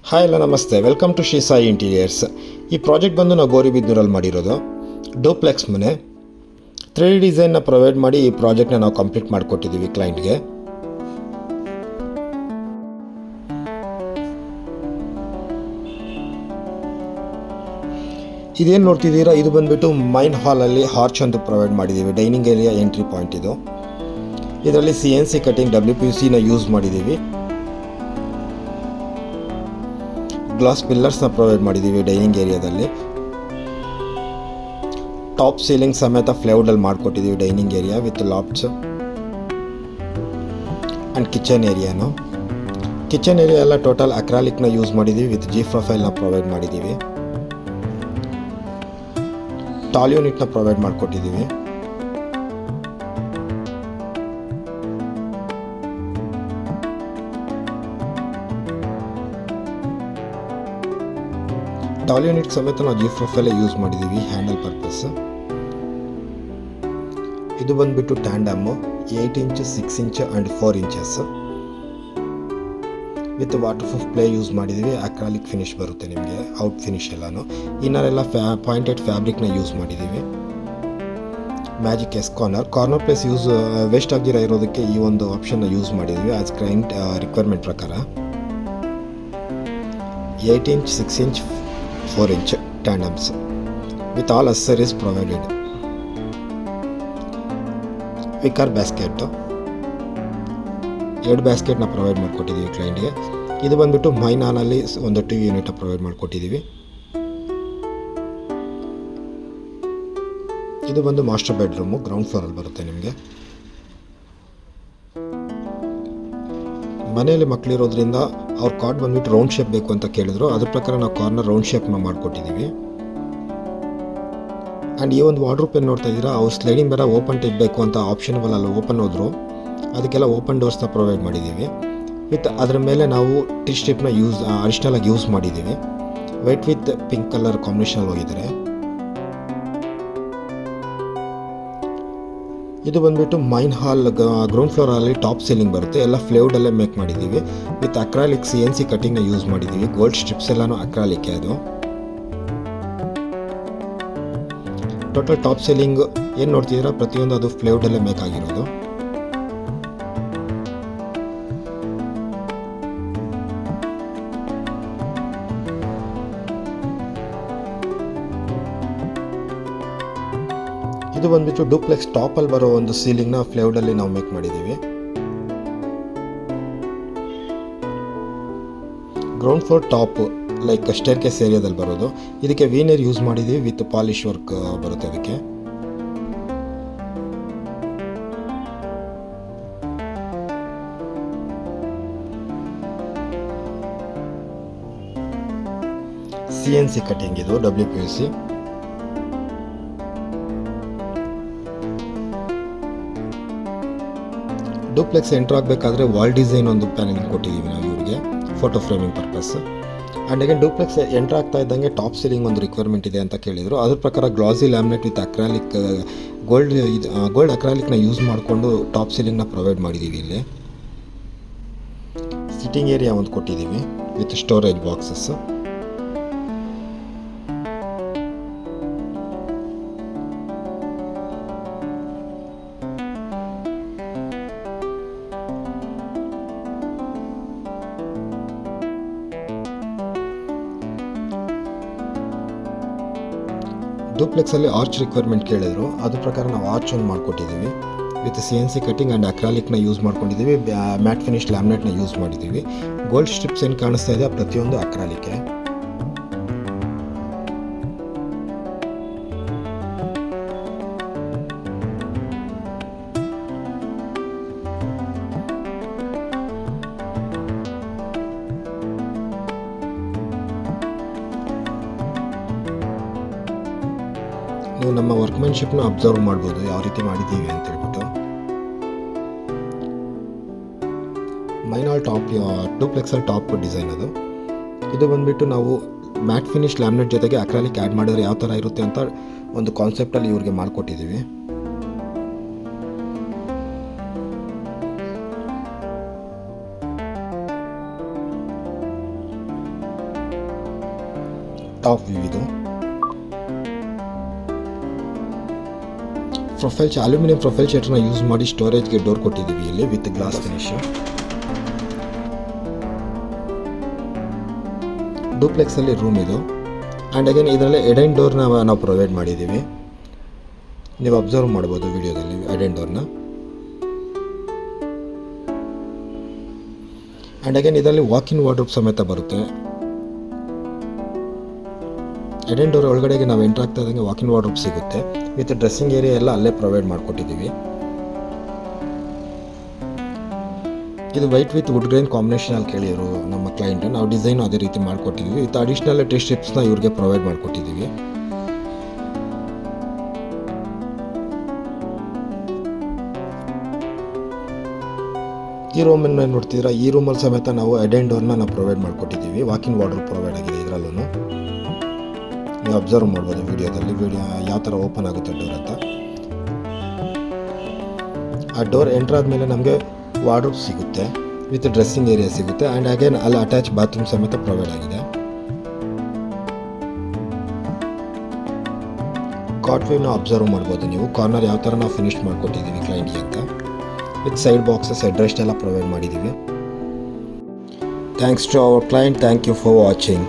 Hi ಎಲ್ಲ ನಮಸ್ತೆ, welcome to Shri Sai interiors. ಈ ಪ್ರಾಜೆಕ್ಟ್ ಬಂದು ನಾವು ಗೌರಿಬಿದನೂರಲ್ಲಿ ಮಾಡಿರೋದು ಡೂಪ್ಲೆಕ್ಸ್ ಮನೆ. 3D ಡಿಸೈನ್ನ ಪ್ರೊವೈಡ್ ಮಾಡಿ ಈ ಪ್ರಾಜೆಕ್ಟ್ನ ನಾವು ಕಂಪ್ಲೀಟ್ ಮಾಡಿಕೊಟ್ಟಿದ್ದೀವಿ ಕ್ಲೈಂಟ್ಗೆ. ಇದೇನು ನೋಡ್ತಿದ್ದೀರಾ, ಇದು ಬಂದುಬಿಟ್ಟು ಮೈನ್ ಹಾಲಲ್ಲಿ ಹಾರ್ಚ್ ಅಂತ ಪ್ರೊವೈಡ್ ಮಾಡಿದ್ದೀವಿ. ಡೈನಿಂಗ್ ಏರಿಯಾ ಎಂಟ್ರಿ ಪಾಯಿಂಟ್ ಇದು. ಇದರಲ್ಲಿ CNC ಕಟಿಂಗ್ WPCನ ಯೂಸ್ ಮಾಡಿದ್ದೀವಿ. ಗ್ಲಾಸ್ ಪಿಲ್ಲರ್ಸ್ನ ಪ್ರೊವೈಡ್ ಮಾಡಿದ್ದೀವಿ ಡೈನಿಂಗ್ ಏರಿಯಾದಲ್ಲಿ. ಟಾಪ್ ಸೀಲಿಂಗ್ ಸಮೇತ ಫ್ಲೈವುಡಲ್ಲಿ ಮಾಡಿಕೊಟ್ಟಿದ್ದೀವಿ dining area with lofts and kitchen ಏರಿಯಾನು. ಕಿಚನ್ ಏರಿಯಾ ಎಲ್ಲ ಟೋಟಲ್ ಅಕ್ರಾಲಿಕ್ನ ಯೂಸ್ ಮಾಡಿದ್ದೀವಿ ವಿತ್ G ಪ್ರೊಫೈಲ್ನ ಪ್ರೊವೈಡ್ ಮಾಡಿದ್ದೀವಿ. ಟಾಲ್ ಯೂನಿಟ್ನ ಪ್ರೊವೈಡ್ ಮಾಡಿಕೊಟ್ಟಿದ್ದೀವಿ. ಟಾಲ್ ಯೂನಿಟ್ ಸಮೇತ ನಾವು G ಪ್ರೊಫೈಲೇ ಯೂಸ್ ಮಾಡಿದ್ದೀವಿ ಹ್ಯಾಂಡಲ್ ಪರ್ಪಸ್. ಇದು ಬಂದುಬಿಟ್ಟು tandem 8 inch 6 inch and 4 inches with water proof ply use ಮಾಡಿದ್ದೀವಿ. ಅಕ್ರಾಲಿಕ್ ಫಿನಿಶ್ ಬರುತ್ತೆ ನಿಮಗೆ, ಔಟ್ ಫಿನಿಶ್ ಎಲ್ಲನೂ. ಇನ್ನರೆಲ್ಲ ಪಾಯಿಂಟೆಡ್ ಫ್ಯಾಬ್ರಿಕ್ನ ಯೂಸ್ ಮಾಡಿದ್ದೀವಿ. ಮ್ಯಾಜಿಕ್ ಕಾರ್ನರ್ ಪ್ಲೇಸ್ ವೇಸ್ಟ್ ಆಗದಿರೋ ಇರೋದಕ್ಕೆ ಈ ಒಂದು ಆಪ್ಷನ್ನ ಯೂಸ್ ಮಾಡಿದ್ದೀವಿ ಆಸ್ ಕ್ಲೈಂಟ್ ರಿಕ್ವೈರ್ಮೆಂಟ್ ಪ್ರಕಾರ. 8 inch 6 inch 4 inch tandems with all accessories provided. Wicker basket 2 ಬ್ಯಾಸ್ಕೆಟ್ನ ಪ್ರೊವೈಡ್ ಮಾಡಿಕೊಟ್ಟಿದ್ದೀವಿ ಕ್ಲೈಂಟ್ಗೆ. ಇದು ಬಂದುಬಿಟ್ಟು ಮೈನ್ ಹಾಲಲ್ಲಿ ಒಂದು 2 ಯೂನಿಟ್ನ ಪ್ರೊವೈಡ್ ಮಾಡಿಕೊಟ್ಟಿದ್ದೀವಿ. ಇದು ಬಂದು ಮಾಸ್ಟರ್ ಬೆಡ್ರೂಮು, ಗ್ರೌಂಡ್ ಫ್ಲೋರಲ್ಲಿ ಬರುತ್ತೆ ನಿಮಗೆ. ಮನೆಯಲ್ಲಿ ಮಕ್ಕಳಿರೋದ್ರಿಂದ ಅವ್ರ ಕಾರ್ಡ್ ಬಂದುಬಿಟ್ಟು ರೌಂಡ್ ಶೇಪ್ ಬೇಕು ಅಂತ ಕೇಳಿದ್ರು. ಅದ್ರ ಪ್ರಕಾರ ನಾವು ಕಾರ್ನರ್ ರೌಂಡ್ ಶೇಪ್ನ ಮಾಡಿಕೊಟ್ಟಿದ್ದೀವಿ. ಆ್ಯಂಡ್ ಈ ಒಂದು ವಾರ್ಡ್ರೋಬ್ ಏನು ನೋಡ್ತಾ ಇದ್ದೀರಾ, ಅವ್ರು ಸ್ಲೈಡಿಂಗ್ ಬೇರೆ ಓಪನ್ ಟೈಪ್ ಬೇಕು ಅಂತ ಆಪ್ಷನಬಲ್ ಅಲ್ಲ ಓಪನ್ ಹೋದ್ರು, ಅದಕ್ಕೆಲ್ಲ ಓಪನ್ ಡೋರ್ಸ್ನ ಪ್ರೊವೈಡ್ ಮಾಡಿದ್ದೀವಿ. ವಿತ್ ಅದರ ಮೇಲೆ ನಾವು ಟಿ ಸ್ಟ್ರಿಪ್ನ ಅಡಿಷ್ನಲಾಗಿ ಯೂಸ್ ಮಾಡಿದ್ದೀವಿ. ವೈಟ್ ವಿತ್ ಪಿಂಕ್ ಕಲರ್ ಕಾಂಬಿನೇಷನಲ್ಲಿ ಹೋಗಿದ್ದಾರೆ. ಇದು ಬಂದುಬಿಟ್ಟು ಮೈನ್ ಹಾಲ್ ಗ್ರೌಂಡ್ ಫ್ಲೋರಲ್ಲಿ ಟಾಪ್ ಸೀಲಿಂಗ್ ಬರುತ್ತೆ. ಎಲ್ಲ ಫ್ಲೈವುಡಲ್ಲೇ ಮೇಕ್ ಮಾಡಿದ್ದೀವಿ ವಿತ್ ಅಕ್ರಾಲಿಕ್ CNC ಕಟಿಂಗ್ನ ಯೂಸ್ ಮಾಡಿದ್ದೀವಿ. ಗೋಲ್ಡ್ ಸ್ಟ್ರಿಪ್ಸ್ ಎಲ್ಲನೂ ಅಕ್ರಾಲಿಕ್ ಅದು. ಟೋಟಲ್ ಟಾಪ್ ಸೀಲಿಂಗ್ ಏನು ನೋಡ್ತಿದ್ದೀರಾ ಪ್ರತಿಯೊಂದು ಅದು ಫ್ಲೈವುಡಲ್ಲೇ ಮೇಕ್ ಆಗಿರೋದು. ಇದು ಬಂದುಬಿಟ್ಟು ಡೂಪ್ಲೆಕ್ಸ್ ಟಾಪಲ್ಲಿ ಬರೋ ಒಂದು ಸೀಲಿಂಗ್ನ ಫ್ಲೈವುಡಲ್ಲಿ ನಾವು ಮೇಕ್ ಮಾಡಿದ್ದೀವಿ. Ground floor top like staircase ಏರಿಯಾದಲ್ಲಿ ಬರೋದು. ಇದಕ್ಕೆ ವೀನರ್ ಯೂಸ್ ಮಾಡಿದ್ದೀವಿ ವಿತ್ ಪಾಲಿಶ್ ವರ್ಕ್ ಬರುತ್ತೆ ಅದಕ್ಕೆ. CNC ಕಟಿಂಗ್ ಇದು WPC. ಡೂಪ್ಲೆಕ್ಸ್ ಎಂಟ್ರ್ ಆಗಬೇಕಾದ್ರೆ ವಾಲ್ ಡಿಸೈನ್ ಒಂದು ಪ್ಯಾನೆಲ್ ಕೊಟ್ಟಿದ್ದೀವಿ ನಾವು ಇವ್ರಿಗೆ photo framing purpose. And again duplex entry ಆಗ್ತಾ ಇದ್ದಂಗೆ ಟಾಪ್ ಸೀಲಿಂಗ್ ಒಂದು ರಿಕ್ವೈರ್ಮೆಂಟ್ ಇದೆ ಅಂತ ಕೇಳಿದರು. ಅದ್ರ ಪ್ರಕಾರ glossy laminate with acrylic gold ಅಕ್ರಾಲಿಕ್ನ ಯೂಸ್ ಮಾಡಿಕೊಂಡು ಟಾಪ್ ಸೀಲಿಂಗ್ನ ಪ್ರೊವೈಡ್ ಮಾಡಿದ್ದೀವಿ. ಇಲ್ಲಿ ಸಿಟ್ಟಿಂಗ್ ಏರಿಯಾ ಒಂದು ಕೊಟ್ಟಿದ್ದೀವಿ ವಿತ್ ಸ್ಟೋರೇಜ್ ಬಾಕ್ಸಸ್. ಡೂಪ್ಲೆಕ್ಸಲ್ಲಿ ಆರ್ಚ್ ರಿಕ್ವೈರ್ಮೆಂಟ್ ಕೇಳಿದ್ರು, ಅದ್ರ ಪ್ರಕಾರ ನಾವು ಆರ್ಚ್ ಒಂದು ಮಾಡಿಕೊಟ್ಟಿದ್ದೀವಿ ವಿತ್ CNC ಕಟಿಂಗ್ ಆ್ಯಂಡ್ ಅಕ್ರಾಲಿಕ್ನ ಯೂಸ್ ಮಾಡ್ಕೊಂಡಿದ್ದೀವಿ. ಮ್ಯಾಟ್ ಫಿನಿಶ್ ಲ್ಯಾಮಿನೇಟ್ನ ಯೂಸ್ ಮಾಡಿದ್ದೀವಿ. ಗೋಲ್ಡ್ ಸ್ಟ್ರಿಪ್ಸ್ ಏನು ಕಾಣಿಸ್ತಾ ಇದೆ ಪ್ರತಿಯೊಂದು ಅಕ್ರಾಲಿಕ್ಕೆ. ನೀವು ನಮ್ಮ ವರ್ಕ್ಮೆನ್ಶಿಪ್ನ ಅಬ್ಸರ್ವ್ ಮಾಡ್ಬೋದು ಯಾವ ರೀತಿ ಮಾಡಿದ್ದೀವಿ ಅಂತ ಹೇಳ್ಬಿಟ್ಟು. ಮೈನ್ ಹಾಲ್ ಟಾಪ್ ಡೂಪ್ಲೆಕ್ಸಲ್ಲಿ ಟಾಪ್ ಡಿಸೈನ್ ಅದು. ಇದು ಬಂದುಬಿಟ್ಟು ನಾವು ಮ್ಯಾಟ್ ಫಿನಿಶ್ ಲ್ಯಾಮಿನೇಟ್ ಜೊತೆಗೆ ಅಕ್ರಾಲಿಕ್ ಆ್ಯಡ್ ಮಾಡಿದ್ರೆ ಯಾವ ಥರ ಇರುತ್ತೆ ಅಂತ ಒಂದು ಕಾನ್ಸೆಪ್ಟಲ್ಲಿ ಇವ್ರಿಗೆ ಮಾಡಿಕೊಟ್ಟಿದ್ದೀವಿ. ಟಾಪ್ ವ್ಯೂ ಇದು. ಅಲ್ಯೂಮಿನಿಯಂ ಪ್ರೊಫೈಲ್ ಶೀಟ್ನ ಯೂಸ್ ಮಾಡಿ ಸ್ಟೋರೇಜ್ಗೆ ಡೋರ್ ಕೊಟ್ಟಿದ್ದೀವಿ ಇಲ್ಲಿ ವಿತ್ ಗ್ಲಾಸ್ ಫಿನಿಶ್. ಡೂಪ್ಲೆಕ್ಸಲ್ಲಿ ರೂಮ್ ಇದು. ಆ್ಯಂಡ್ ಅಗೇನ್ ಇದರಲ್ಲಿ ಎಡೈನ್ ಡೋರ್ನ ನಾವು ಪ್ರೊವೈಡ್ ಮಾಡಿದ್ದೀವಿ. ನೀವು ಅಬ್ಸರ್ವ್ ಮಾಡ್ಬೋದು ವಿಡಿಯೋದಲ್ಲಿ ಎಡೈನ್ ಡೋರ್ನ. ಆ್ಯಂಡ್ ಅಗೇನ್ ಇದರಲ್ಲಿ ವಾಕಿನ್ ವಾರ್ಡ್ರೋಬ್ ಸಮೇತ ಬರುತ್ತೆ. ಎಡೈನ್ ಡೋರ್ ಒಳಗಡೆಗೆ ನಾವು ಎಂಟರ್ ಆಗ್ತಾ ಇದ್ದಂಗೆ ವಾಕಿನ್ ವಾರ್ಡ್ರೋಬ್ ಸಿಗುತ್ತೆ. ವಿತ್ ಡ್ರೆಸ್ಸಿಂಗ್ ಏರಿಯಾ ಎಲ್ಲ ಅಲ್ಲೇ ಪ್ರೊವೈಡ್ ಮಾಡಿಕೊಟ್ಟಿದ್ದೀವಿ. ಇದು ವೈಟ್ ವಿತ್ ವುಡ್ ಗ್ರೈನ್ ಕಾಂಬಿನೇಷನಲ್ಲಿ ಕೇಳಿದ್ರು ನಮ್ಮ ಕ್ಲೈಂಟ್. ನಾವು ಡಿಸೈನ್ ಅದೇ ರೀತಿ ಮಾಡಿಕೊಟ್ಟಿದ್ದೀವಿ. ವಿತ್ ಅಡಿಷ್ನಲ್ ಟೀ ಸ್ಟ್ರಿಪ್ಸ್ನ ಇವ್ರಿಗೆ ಪ್ರೊವೈಡ್ ಮಾಡಿಕೊಟ್ಟಿದ್ದೀವಿ. ಈ ರೂಮನ್ನು ನೋಡ್ತಿದ್ದೀರಾ, ಈ ರೂಮಲ್ಲಿ ಸಮೇತ ನಾವು ಎಡೈನ್ ಡೋರ್ನ ನಾವು ಪ್ರೊವೈಡ್ ಮಾಡಿಕೊಟ್ಟಿದ್ದೀವಿ. ವಾಕಿನ್ ವಾರ್ಡ್ರೋಬ್ ಪ್ರೊವೈಡ್ ಆಗಿದೆ ಇದರಲ್ಲೂ. ನೀವು ಅಬ್ಸರ್ವ್ ಮಾಡ್ಬೋದು ವಿಡಿಯೋದಲ್ಲಿ ಯಾವ ಥರ ಓಪನ್ ಆಗುತ್ತೆ ಡೋರ್ ಅಂತ. ಆ ಡೋರ್ ಎಂಟ್ರ್ ಆದಮೇಲೆ ನಮಗೆ ವಾರ್ಡ್ರೋಬ್ ಸಿಗುತ್ತೆ ವಿತ್ ಡ್ರೆಸ್ಸಿಂಗ್ ಏರಿಯಾ ಸಿಗುತ್ತೆ. ಆ್ಯಂಡ್ ಅಗೇನ್ ಅಲ್ಲಿ ಅಟ್ಯಾಚ್ ಬಾತ್ರೂಮ್ ಸಮೇತ ಪ್ರೊವೈಡ್ ಆಗಿದೆ. ಕಾಟ್ ವೇವ್ನ ಅಬ್ಸರ್ವ್ ಮಾಡ್ಬೋದು ನೀವು. ಕಾರ್ನರ್ ಯಾವ ಥರ ನಾವು ಫಿನಿಶ್ ಮಾಡಿಕೊಟ್ಟಿದ್ದೀವಿ ಕ್ಲೈಂಟ್ಗೆ ಅಂತ. ವಿತ್ ಸೈಡ್ ಬಾಕ್ಸಸ್ ಹೆಡ್ರೆಸ್ಟ್ ಎಲ್ಲ ಪ್ರೊವೈಡ್ ಮಾಡಿದ್ದೀವಿ. Thanks to our client. Thank you for watching.